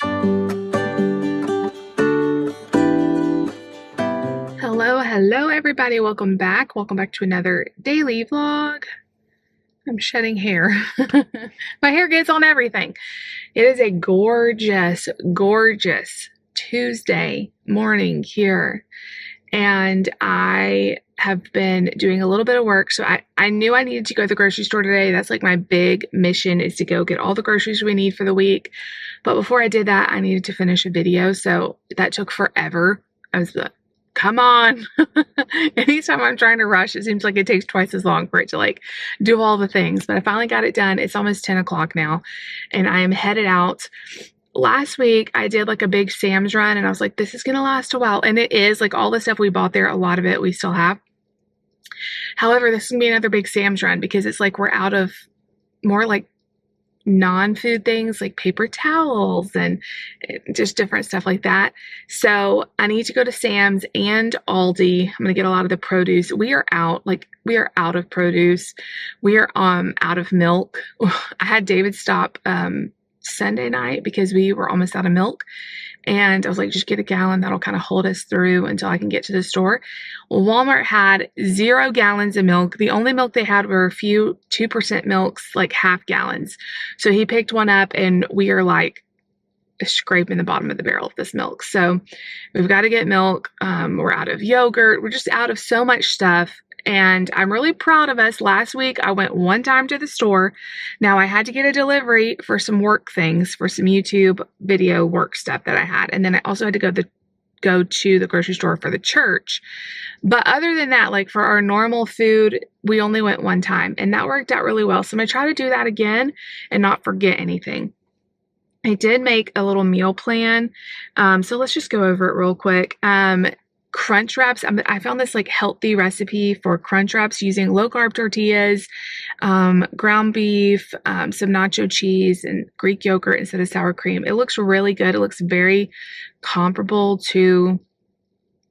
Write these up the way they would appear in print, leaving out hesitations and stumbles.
Hello everybody. Welcome back. Welcome back to another daily vlog. I'm shedding hair. My hair gets on everything. It is a gorgeous Tuesday morning here. And I have been doing a little bit of work. So I knew I needed to go to the grocery store today. That's like my big mission, is to go get all the groceries we need for the week. But before I did that, I needed to finish a video. So that took forever. I was like, come on. Anytime I'm trying to rush, it seems like it takes twice as long for it to like do all the things. But I finally got it done. It's almost 10 o'clock now and I am headed out. Last week I did like a big Sam's run and I was like, this is going to last a while. And it is. Like, all the stuff we bought there, a lot of it we still have. However, this is going to be another big Sam's run because it's like we're out of more like non-food things like paper towels and just different stuff like that. So I need to go to Sam's and Aldi. I'm going to get a lot of the produce. We are out of produce. We are out of milk. I had David stop Sunday night because we were almost out of milk. And I was like, just get a gallon. That'll kind of hold us through until I can get to the store. Well, Walmart had 0 gallons of milk. The only milk they had were a few 2% milks, like half gallons. So he picked one up and we are like scraping the bottom of the barrel of this milk. So we've got to get milk. We're out of yogurt. We're just out of so much stuff. And I'm really proud of us. Last week, I went one time to the store. Now I had to get a delivery for some work things, for some YouTube video work stuff that I had. And then I also had to go to the grocery store for the church. But other than that, like for our normal food, we only went one time and that worked out really well. So I'm going to try to do that again and not forget anything. I did make a little meal plan. So let's just go over it real quick. Crunch wraps. I found this like healthy recipe for crunch wraps using low carb tortillas, ground beef, some nacho cheese, and Greek yogurt instead of sour cream. It looks really good. It looks very comparable to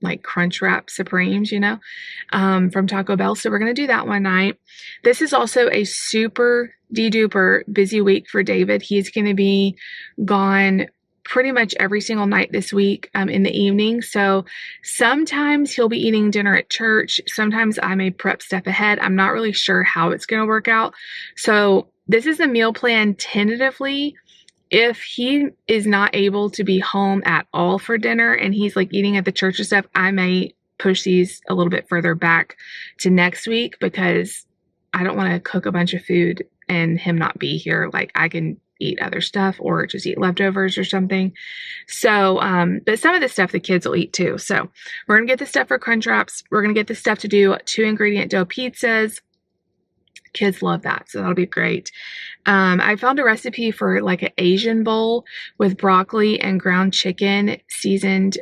like Crunchwrap Supremes, from Taco Bell. So we're going to do that one night. This is also a super duper busy week for David. He's going to be gone pretty much every single night this week in the evening. So sometimes he'll be eating dinner at church. Sometimes I may prep stuff ahead. I'm not really sure how it's going to work out. So this is a meal plan tentatively. If he is not able to be home at all for dinner and he's like eating at the church and stuff, I may push these a little bit further back to next week because I don't want to cook a bunch of food and him not be here. Like, I can eat other stuff or just eat leftovers or something. So, but some of the stuff the kids will eat too. So we're going to get the stuff for crunch wraps. We're going to get the stuff to do 2-ingredient dough pizzas. Kids love that. So that'll be great. I found a recipe for like an Asian bowl with broccoli and ground chicken seasoned,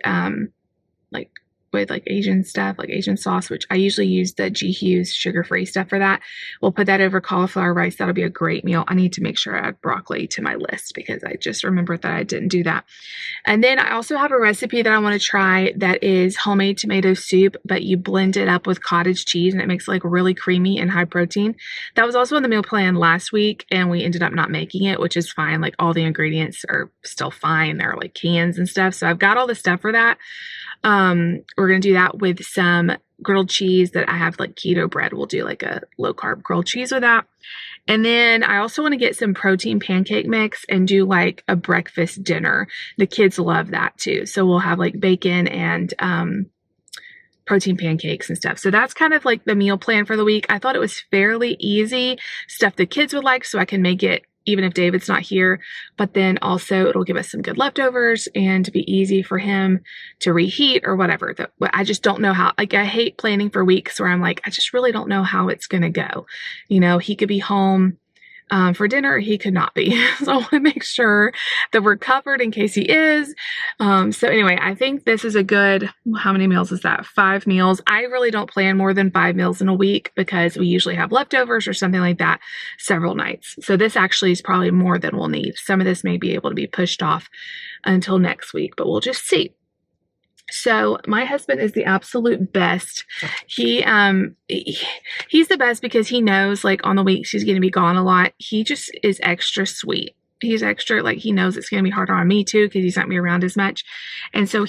like with like Asian stuff, like Asian sauce, which I usually use the G Hughes sugar-free stuff for that. We'll put that over cauliflower rice. That'll be a great meal. I need to make sure I add broccoli to my list because I just remembered that I didn't do that. And then I also have a recipe that I want to try that is homemade tomato soup, but you blend it up with cottage cheese and it makes it like really creamy and high protein. That was also on the meal plan last week and we ended up not making it, which is fine. Like, all the ingredients are still fine. They're like cans and stuff. So I've got all the stuff for that. We're going to do that with some grilled cheese that I have, like keto bread. We'll do like a low carb grilled cheese with that. And then I also want to get some protein pancake mix and do like a breakfast dinner. The kids love that too. So we'll have like bacon and, protein pancakes and stuff. So that's kind of like the meal plan for the week. I thought it was fairly easy stuff the kids would like, so I can make it even if David's not here, but then also it'll give us some good leftovers and to be easy for him to reheat or whatever. I just don't know how. Like, I hate planning for weeks where I'm like, I just really don't know how it's going to go. He could be home for dinner, or he could not be. So I want to make sure that we're covered in case he is. So anyway, I think this is a good, how many meals is that? 5 meals. I really don't plan more than 5 meals in a week because we usually have leftovers or something like that several nights. So this actually is probably more than we'll need. Some of this may be able to be pushed off until next week, but we'll just see. So my husband is the absolute best. He's the best because he knows, like, on the weeks he's going to be gone a lot. He just is extra sweet. he's extra, like, he knows it's going to be harder on me too because he's not me around as much. And so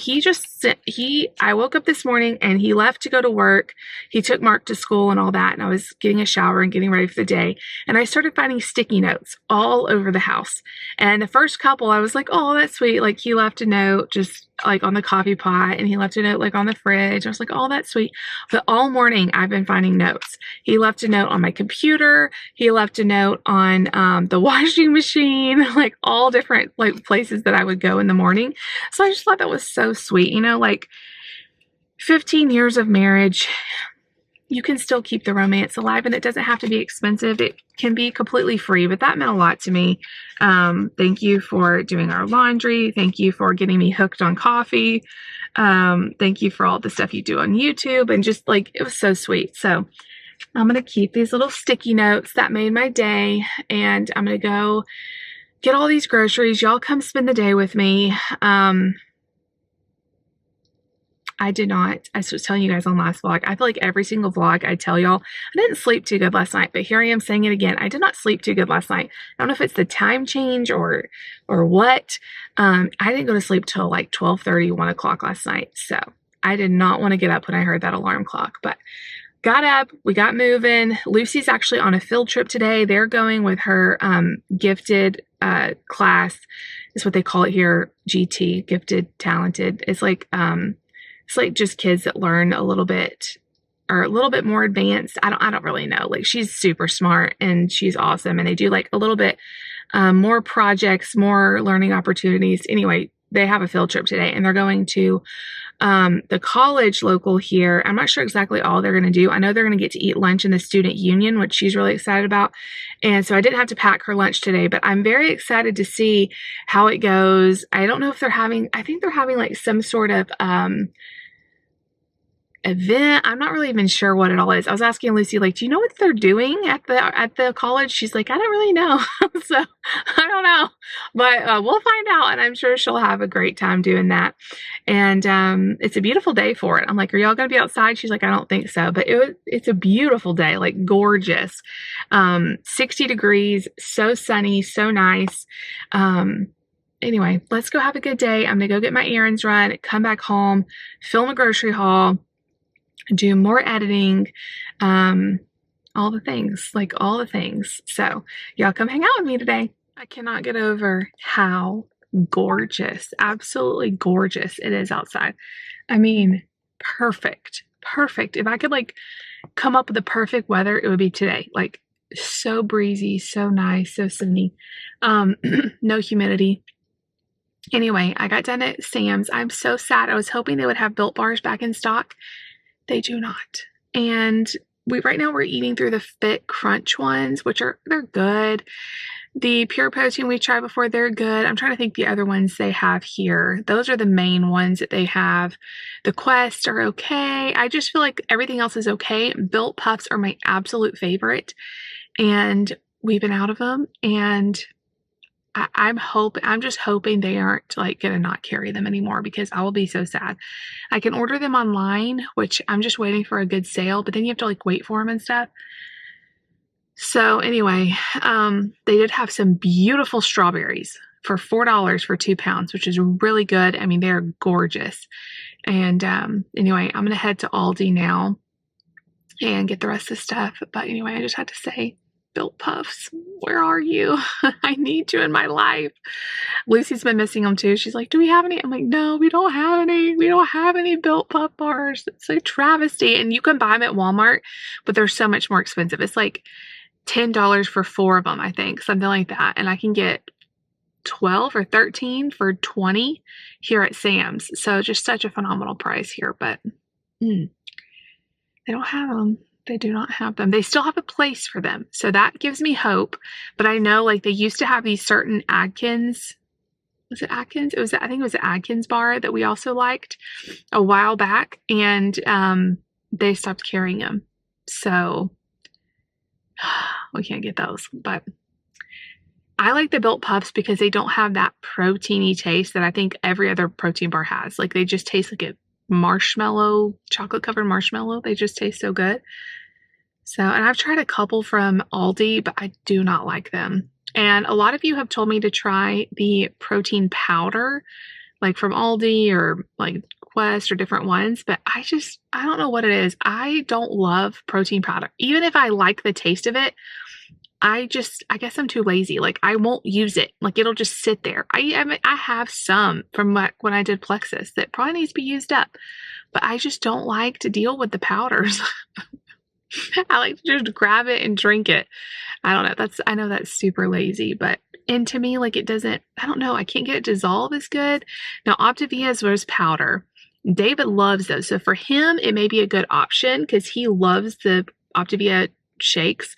I woke up this morning and he left to go to work. He took Mark to school and all that. And I was getting a shower and getting ready for the day. And I started finding sticky notes all over the house. And the first couple, I was like, oh, that's sweet. Like, he left a note just like on the coffee pot, and he left a note like on the fridge. I was like, oh, that's sweet. But all morning I've been finding notes. He left a note on my computer. He left a note on the washing machine, like all different like places that I would go in the morning. So I just thought that was so sweet. You know, like 15 years of marriage, you can still keep the romance alive, and it doesn't have to be expensive. It can be completely free, but that meant a lot to me. Thank you for doing our laundry. Thank you for getting me hooked on coffee. Thank you for all the stuff you do on YouTube, and just like, it was so sweet. So I'm going to keep these little sticky notes that made my day, and I'm going to go get all these groceries. Y'all come spend the day with me. I did not. I was telling you guys on last vlog. I feel like every single vlog I tell y'all, I didn't sleep too good last night, but here I am saying it again. I did not sleep too good last night. I don't know if it's the time change or what. I didn't go to sleep till like 12:30, 1 o'clock last night. So I did not want to get up when I heard that alarm clock, but got up, we got moving. Lucy's actually on a field trip today. They're going with her gifted class, is what they call it here, GT, gifted, talented. It's like just kids that learn a little bit or a little bit more advanced. I don't really know. Like, she's super smart and she's awesome. And they do like a little bit more projects, more learning opportunities. Anyway, they have a field trip today, and they're going to the college local here. I'm not sure exactly all they're going to do. I know they're going to get to eat lunch in the student union, which she's really excited about. And so I didn't have to pack her lunch today, but I'm very excited to see how it goes. I don't know if I think they're having like some sort of event. I'm not really even sure what it all is. I was asking Lucy, like, do you know what they're doing at the college? She's like, I don't really know. So I don't know, but we'll find out, and I'm sure she'll have a great time doing that. And it's a beautiful day for it. I'm like, are y'all gonna be outside? She's like, I don't think so, but it's a beautiful day, like gorgeous. 60 degrees, so sunny, so nice. Anyway, let's go have a good day. I'm gonna go get my errands run, come back home, film a grocery haul, do more editing, all the things, like all the things. So y'all come hang out with me today. I cannot get over how gorgeous, absolutely gorgeous it is outside. I mean, perfect. If I could like come up with the perfect weather, it would be today. Like, so breezy, so nice, so sunny, no humidity. Anyway, I got done at Sam's. I'm so sad. I was hoping they would have Built Bars back in stock. They do not. And right now we're eating through the Fit Crunch ones, which they're good. The Pure Protein we tried before, they're good. I'm trying to think the other ones they have here. Those are the main ones that they have. The Quest are okay. I just feel like everything else is okay. Built Puffs are my absolute favorite, and we've been out of them, and I'm just hoping they aren't like gonna not carry them anymore, because I will be so sad. I can order them online, which I'm just waiting for a good sale, but then you have to like wait for them and stuff. So anyway, they did have some beautiful strawberries for $4 for 2 pounds, which is really good. I mean, they're gorgeous. And anyway, I'm gonna head to Aldi now and get the rest of the stuff. But anyway, I just had to say, Built Puffs, where are you? I need you in my life. Lucy's been missing them too. She's like, do we have any? I'm like, no, we don't have any. We don't have any Built Puff bars. It's a travesty. And you can buy them at Walmart, but they're so much more expensive. It's like $10 for 4 of them, I think, something like that. And I can get 12 or 13 for 20 here at Sam's. So just such a phenomenal price here, but they don't have them. They do not have them. They still have a place for them. So that gives me hope. But I know like they used to have these certain Atkins. Was it Atkins? I think it was the Atkins bar that we also liked a while back. And they stopped carrying them. So we can't get those. But I like the Built Puffs because they don't have that proteiny taste that I think every other protein bar has. Like, they just taste like a marshmallow, chocolate covered marshmallow. They just taste so good. So, and I've tried a couple from Aldi, but I do not like them. And a lot of you have told me to try the protein powder, like from Aldi or like Quest or different ones, but I don't know what it is. I don't love protein powder. Even if I like the taste of it, I guess I'm too lazy. Like I won't use it. Like it'll just sit there. I have some from when I did Plexus that probably needs to be used up, but I just don't like to deal with the powders. I like to just grab it and drink it. I don't know. I know that's super lazy, but and to me, like it doesn't. I don't know. I can't get it to dissolve as good. Now Optavia's rose powder. David loves those, so for him, it may be a good option because he loves the Optavia shakes.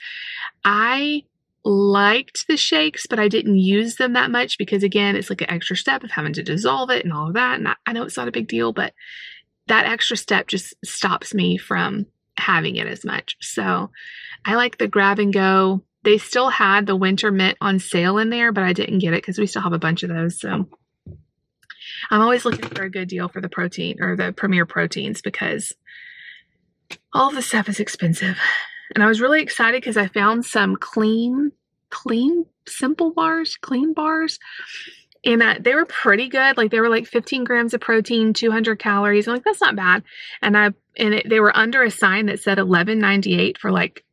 I liked the shakes, but I didn't use them that much because, again, it's like an extra step of having to dissolve it and all of that. And I know it's not a big deal, but that extra step just stops me from having it as much. So I like the grab and go. They still had the winter mint on sale in there, but I didn't get it because we still have a bunch of those. So I'm always looking for a good deal for the protein or the Premier Proteins because all of the stuff is expensive. And I was really excited because I found some clean, simple bars, clean bars. And they were pretty good. Like they were like 15 grams of protein, 200 calories. I'm like, that's not bad. And they were under a sign that said $11.98 for like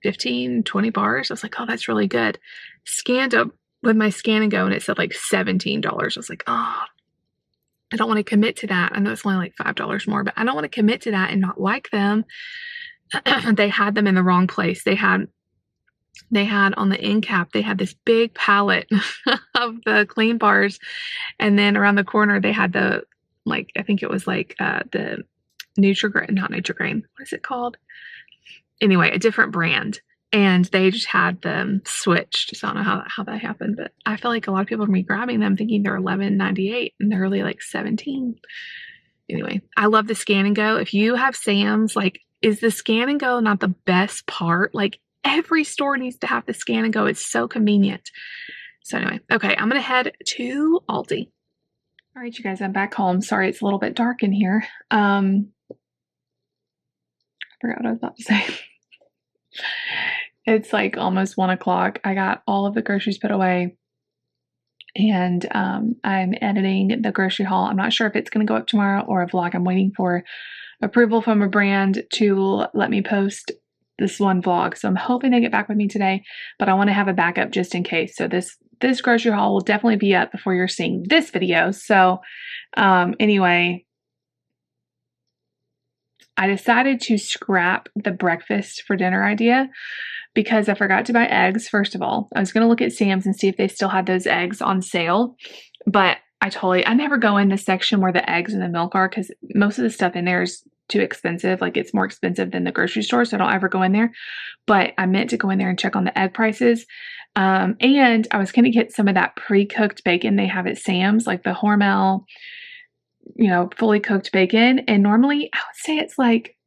15, 20 bars. I was like, oh, that's really good. Scanned up with my Scan and Go and it said like $17. I was like, oh, I don't want to commit to that. I know it's only like $5 more, but I don't want to commit to that and not like them. They had them in the wrong place. They had on the end cap, they had this big pallet of the clean bars. And then around the corner, they had the, like, I think it was like the Nutrigrain, not Nutrigrain. What is it called? Anyway, a different brand. And they just had them switched. So I don't know how that happened, but I feel like a lot of people are grabbing them thinking they're $11.98 and they're really like 17. Anyway, I love the Scan and Go. If you have Sam's, like, is the Scan and Go not the best part? Like every store needs to have the Scan and Go. It's so convenient. So anyway, okay, I'm going to head to Aldi. All right, you guys, I'm back home. Sorry, it's a little bit dark in here. I forgot what I was about to say. It's like almost 1 o'clock. I got all of the groceries put away. And I'm editing the grocery haul. I'm not sure if it's going to go up tomorrow or a vlog. I'm waiting for approval from a brand to let me post this one vlog. So I'm hoping they get back with me today, but I want to have a backup just in case. So this grocery haul will definitely be up before you're seeing this video. So anyway, I decided to scrap the breakfast for dinner idea because I forgot to buy eggs, first of all. I was going to look at Sam's and see if they still had those eggs on sale, but I never go in the section where the eggs and the milk are because most of the stuff in there is too expensive. Like it's more expensive than the grocery store, so I don't ever go in there. But I meant to go in there and check on the egg prices. And I was going to get some of that pre-cooked bacon they have at Sam's, like the Hormel, fully cooked bacon. And normally I would say it's like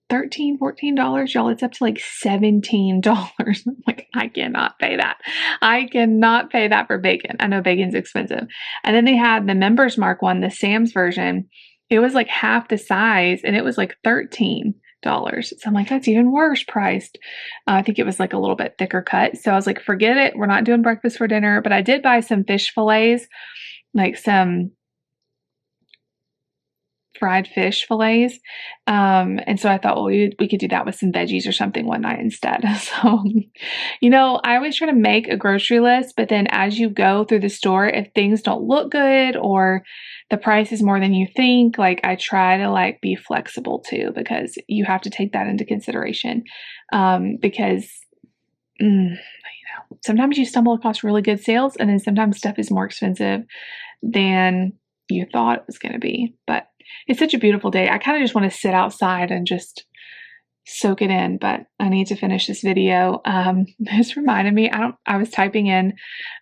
$13, $14, y'all. It's up to like $17. I'm like, I cannot pay that. I cannot pay that for bacon. I know bacon's expensive. And then they had the Members Mark one, the Sam's version. It was like half the size and it was like $13. So I'm like, that's even worse priced. I think it was like a little bit thicker cut. So I was like, forget it. We're not doing breakfast for dinner. But I did buy some fish fillets, like some fried fish fillets. And so I thought, well, we could do that with some veggies or something one night instead. So, I always try to make a grocery list, but then as you go through the store, if things don't look good or the price is more than you think, like I try to like be flexible too, because you have to take that into consideration. Because sometimes you stumble across really good sales and then sometimes stuff is more expensive than you thought it was going to be. But it's such a beautiful day. I kind of just want to sit outside and just soak it in, but I need to finish this video. This reminded me, I was typing in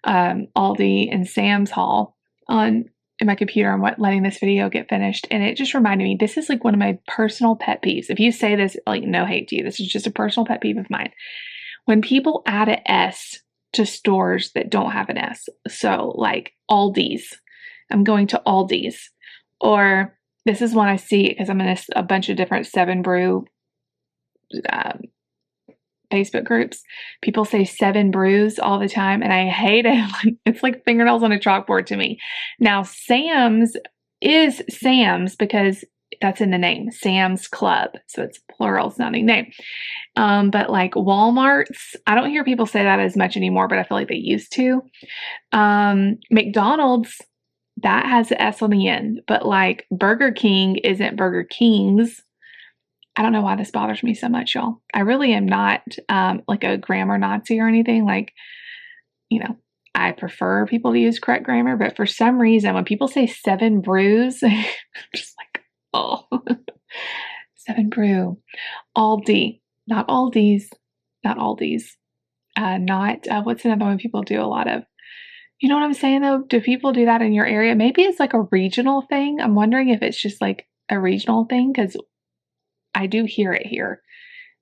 Aldi and Sam's haul in my computer and letting this video get finished. And it just reminded me, this is like one of my personal pet peeves. If you say this, like no hate to you, this is just a personal pet peeve of mine. When people add an S to stores that don't have an S. So like Aldi's, I'm going to Aldi's, or this is one I see because I'm in a bunch of different 7 Brew Facebook groups, people say 7 brews all the time, and I hate it. It's like fingernails on a chalkboard to me. Now, Sam's is Sam's because that's in the name, Sam's Club. So it's plural sounding name. But like Walmart's, I don't hear people say that as much anymore, but I feel like they used to. McDonald's, that has the S on the end, but like Burger King isn't Burger King's. I don't know why this bothers me so much, y'all. I really am not like a grammar Nazi or anything. Like, I prefer people to use correct grammar, but for some reason, when people say 7 brews, I'm just like, oh, 7 brew. Aldi, not Aldi's, not Aldi's. What's another one people do a lot of? You know what I'm saying though? Do people do that in your area? Maybe it's like a regional thing. I'm wondering if it's just like a regional thing because I do hear it here.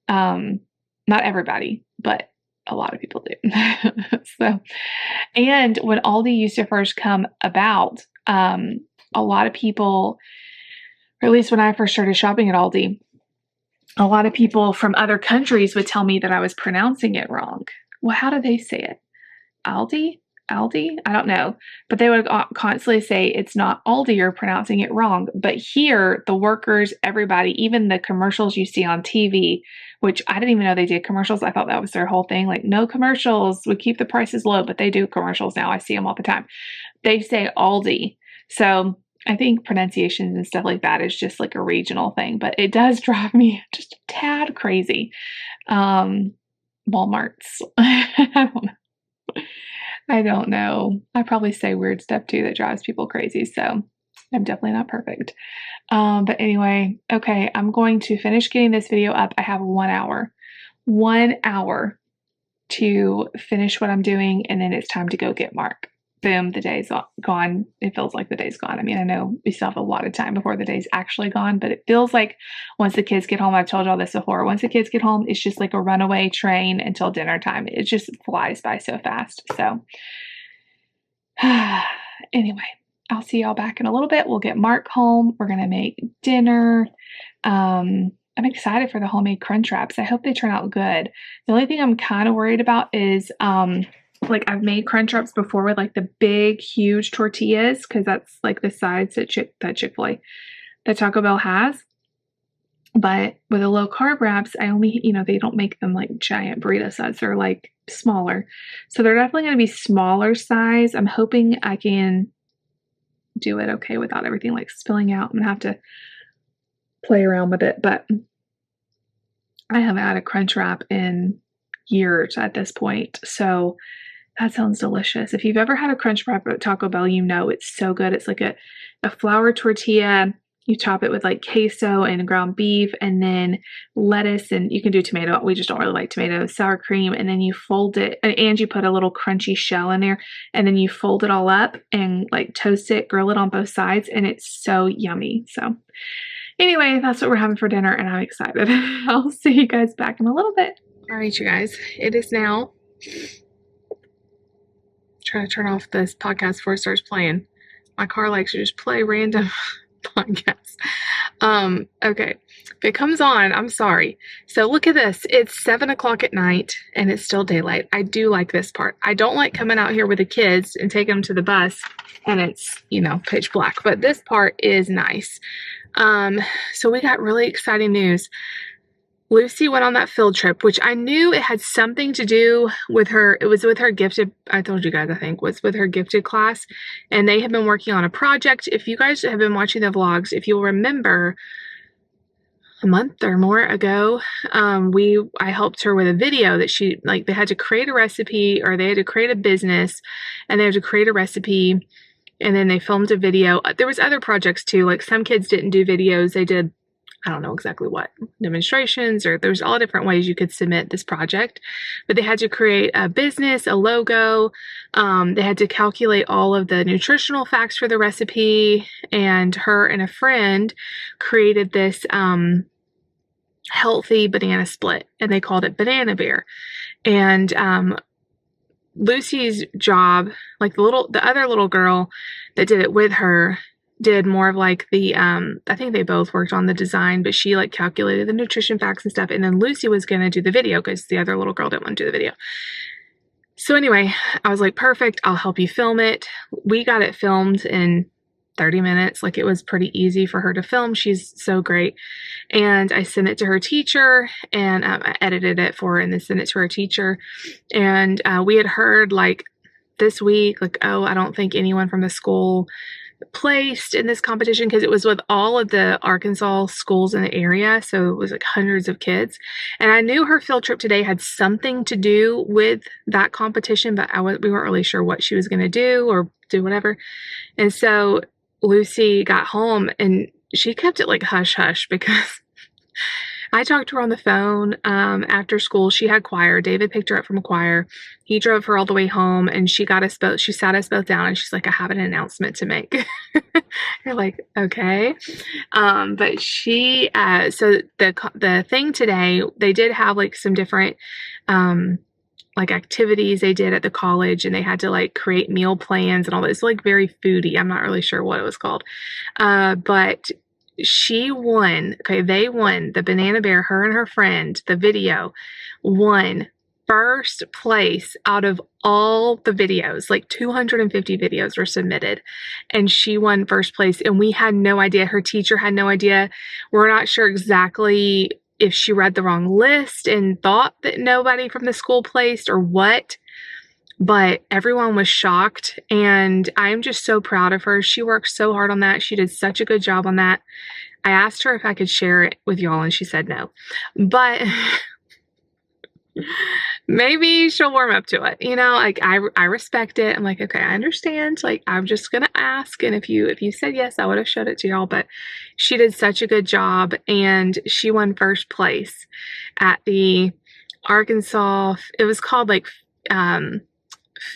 Not everybody, but a lot of people do. So, and when Aldi used to first come about, a lot of people, or at least when I first started shopping at Aldi, a lot of people from other countries would tell me that I was pronouncing it wrong. Well, how do they say it? Aldi? I don't know, but they would constantly say it's not Aldi, you're pronouncing it wrong. But here, the workers, everybody, even the commercials you see on TV, which I didn't even know they did commercials. I thought that was their whole thing. Like, no commercials, we keep the prices low, but they do commercials now. I see them all the time. They say Aldi. So I think pronunciations and stuff like that is just like a regional thing, but it does drive me just a tad crazy. Walmart's. I don't know. I probably say weird stuff too that drives people crazy. So I'm definitely not perfect. But anyway, okay, I'm going to finish getting this video up. I have 1 hour. 1 hour to finish what I'm doing, and then it's time to go get Mark. Boom, the day's gone. It feels like the day's gone. I mean, I know we still have a lot of time before the day's actually gone, but it feels like once the kids get home, I've told y'all this before, once the kids get home, it's just like a runaway train until dinner time. It just flies by so fast. So anyway, I'll see y'all back in a little bit. We'll get Mark home. We're going to make dinner. I'm excited for the homemade crunch wraps. I hope they turn out good. The only thing I'm kind of worried about is, like I've made crunch wraps before with like the big, huge tortillas, because that's like the size that Chick-fil-A, that Taco Bell has. But with the low carb wraps, I only, they don't make them like giant burrito size. They're like smaller. So they're definitely going to be smaller size. I'm hoping I can do it okay without everything like spilling out. I'm going to have to play around with it, but I haven't had a crunch wrap in years at this point. So that sounds delicious. If you've ever had a crunch wrap at Taco Bell, it's so good. It's like a flour tortilla. You top it with like queso and ground beef and then lettuce, and you can do tomato. We just don't really like tomato, sour cream. And then you fold it, and you put a little crunchy shell in there, and then you fold it all up and like toast it, grill it on both sides. And it's so yummy. So anyway, that's what we're having for dinner, and I'm excited. I'll see you guys back in a little bit. All right, you guys, it is now. Try to turn off this podcast before it starts playing. My car likes to just play random podcasts. Okay, if it comes on, I'm sorry. So look at this. It's 7 o'clock at night and it's still daylight. I do like this part. I don't like coming out here with the kids and taking them to the bus and it's, pitch black, but this part is nice. So we got really exciting news. Lucy went on that field trip, which I knew it had something to do with her. It was with her gifted, I told you guys, I think, was with her gifted class. And they have been working on a project. If you guys have been watching the vlogs, if you'll remember a month or more ago, I helped her with a video that they had to create a recipe, or they had to create a business, and they had to create a recipe. And then they filmed a video. There was other projects too. Like some kids didn't do videos. They did, I don't know exactly what, demonstrations, or there's all different ways you could submit this project, but they had to create a business, a logo. They had to calculate all of the nutritional facts for the recipe, and her and a friend created this healthy banana split, and they called it Banana Bear. And Lucy's job, like the other little girl that did it with her, did more of like the I think they both worked on the design, but she like calculated the nutrition facts and stuff, and then Lucy was going to do the video because the other little girl didn't want to do the video. So anyway, I was like, perfect, I'll help you film it. We got it filmed in 30 minutes. Like, it was pretty easy for her to film. She's so great. And I sent it to her teacher, and I edited it for her and then sent it to her teacher. And we had heard like this week, like, oh, I don't think anyone from the school placed in this competition, because it was with all of the Arkansas schools in the area. So it was like hundreds of kids. And I knew her field trip today had something to do with that competition, but we weren't really sure what she was going to do or do whatever. And so Lucy got home and she kept it like hush hush, because I talked to her on the phone after school. She had choir. David picked her up from a choir. He drove her all the way home, and she sat us both down, and she's like, I have an announcement to make. You're like, okay. But she, so the thing today, they did have like some different like activities they did at the college, and they had to like create meal plans and all that. It's like very foodie. I'm not really sure what it was called. But she won. Okay, they won the Banana Bear, her and her friend, the video, won first place out of all the videos. Like 250 videos were submitted, and she won first place. And we had no idea. Her teacher had no idea. We're not sure exactly if she read the wrong list and thought that nobody from the school placed or what. But everyone was shocked, and I'm just so proud of her. She worked so hard on that. She did such a good job on that. I asked her if I could share it with y'all, and she said no. But maybe she'll warm up to it. You know, like I respect it. I'm like, okay, I understand. Like, I'm just gonna ask, and if you said yes, I would have showed it to y'all. But she did such a good job, and she won first place at the Arkansas. It was called like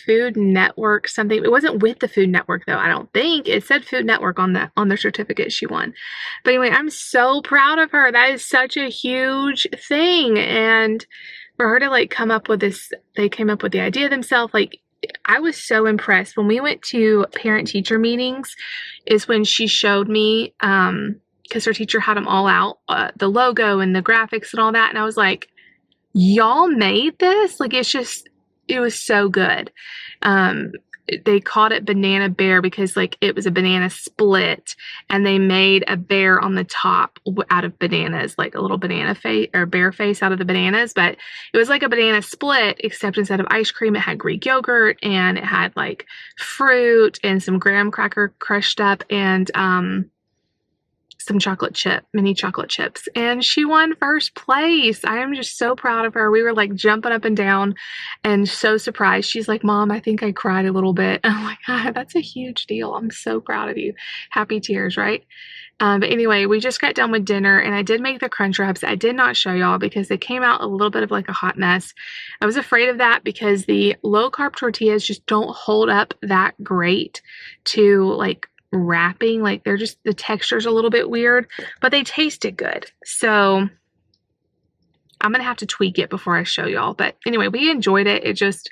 Food Network something. It wasn't with the Food Network though. I don't think it said Food Network on their certificate she won. But anyway, I'm so proud of her. That is such a huge thing. And for her to like come up with this, they came up with the idea themselves. Like, I was so impressed when we went to parent teacher meetings, is when she showed me, because her teacher had them all out, the logo and the graphics and all that. And I was like, y'all made this? Like, it was so good. They called it Banana Bear because like it was a banana split, and they made a bear on the top out of bananas, like a little banana face or bear face out of the bananas. But it was like a banana split, except instead of ice cream, it had Greek yogurt, and it had like fruit and some graham cracker crushed up, and some mini chocolate chips, and she won first place. I am just so proud of her. We were like jumping up and down and so surprised. She's like, Mom, I think I cried a little bit. I'm like, that's a huge deal. I'm so proud of you. Happy tears, right? But anyway, we just got done with dinner, and I did make the crunch wraps. I did not show y'all because they came out a little bit of like a hot mess. I was afraid of that because the low carb tortillas just don't hold up that great to like wrapping. Like, they're just, the texture's a little bit weird, but they tasted good. So I'm gonna have to tweak it before I show y'all. But anyway, we enjoyed it. It just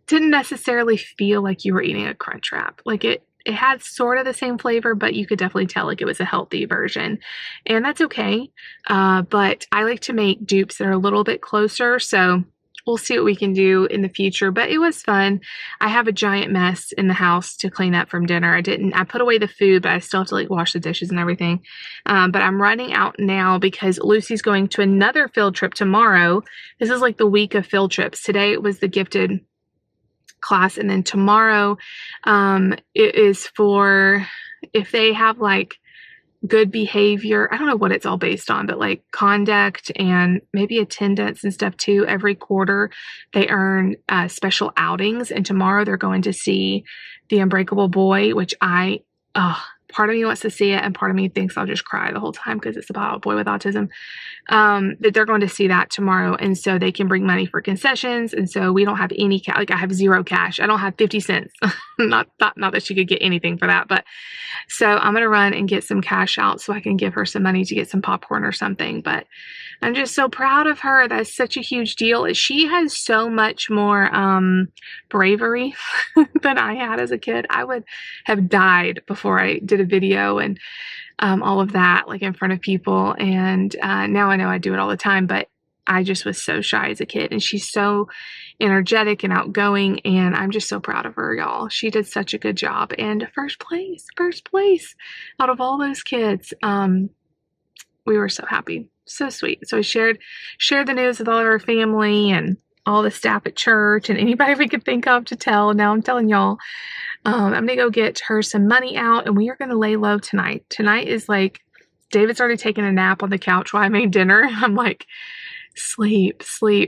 didn't necessarily feel like you were eating a crunch wrap. Like, it had sort of the same flavor, but you could definitely tell like it was a healthy version, and that's okay. But I like to make dupes that are a little bit closer, so we'll see what we can do in the future. But it was fun. I have a giant mess in the house to clean up from dinner. I put away the food, but I still have to like wash the dishes and everything. But I'm running out now because Lucy's going to another field trip tomorrow. This is like the week of field trips. Today it was the gifted class, and then tomorrow it is for if they have like good behavior. I don't know what it's all based on, but like conduct and maybe attendance and stuff too. Every quarter they earn special outings, and tomorrow they're going to see The Unbreakable Boy, which part of me wants to see it, and part of me thinks I'll just cry the whole time because it's about a boy with autism. That they're going to see that tomorrow, and so they can bring money for concessions. And so we don't have any cash. Like, I have zero cash. I don't have 50 cents. not that she could get anything for that, but so I'm gonna run and get some cash out so I can give her some money to get some popcorn or something. But I'm just so proud of her. That's such a huge deal. She has so much more bravery than I had as a kid. I would have died before I did a video and all of that, like in front of people. And now I know I do it all the time, but I just was so shy as a kid. And she's so energetic and outgoing. And I'm just so proud of her, y'all. She did such a good job. And first place out of all those kids. We were so happy. So sweet. So I shared the news with all of our family and all the staff at church and anybody we could think of to tell. Now I'm telling y'all, I'm going to go get her some money out and we are going to lay low tonight. Tonight is like, David's already taken a nap on the couch while I made dinner. I'm like, sleep,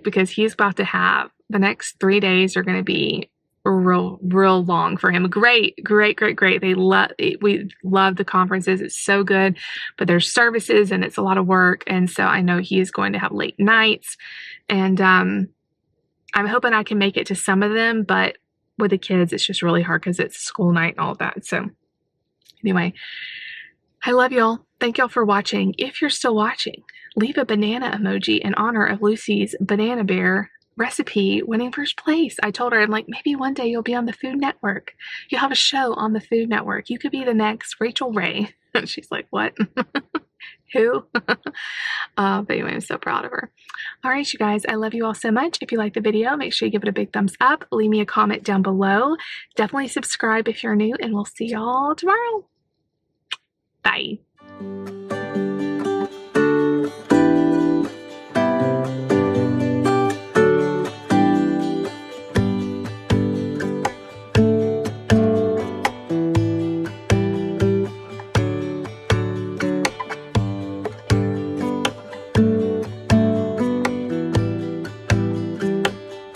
because he's about to have, the next 3 days are going to be real long for him. Great. We love the conferences. It's so good, but there's services and it's a lot of work. And so I know he is going to have late nights and, I'm hoping I can make it to some of them, but with the kids, it's just really hard because it's school night and all of that. So anyway, I love y'all. Thank y'all for watching. If you're still watching, leave a banana emoji in honor of Lucy's banana bear recipe winning first place. I told her, I'm like, maybe one day you'll be on the Food Network. You'll have a show on the Food Network. You could be the next Rachel Ray. She's like, what? Who? But anyway, I'm so proud of her. All right, you guys, I love you all so much. If you like the video, make sure you give it a big thumbs up. Leave me a comment down below. Definitely subscribe if you're new, and we'll see y'all tomorrow. Bye.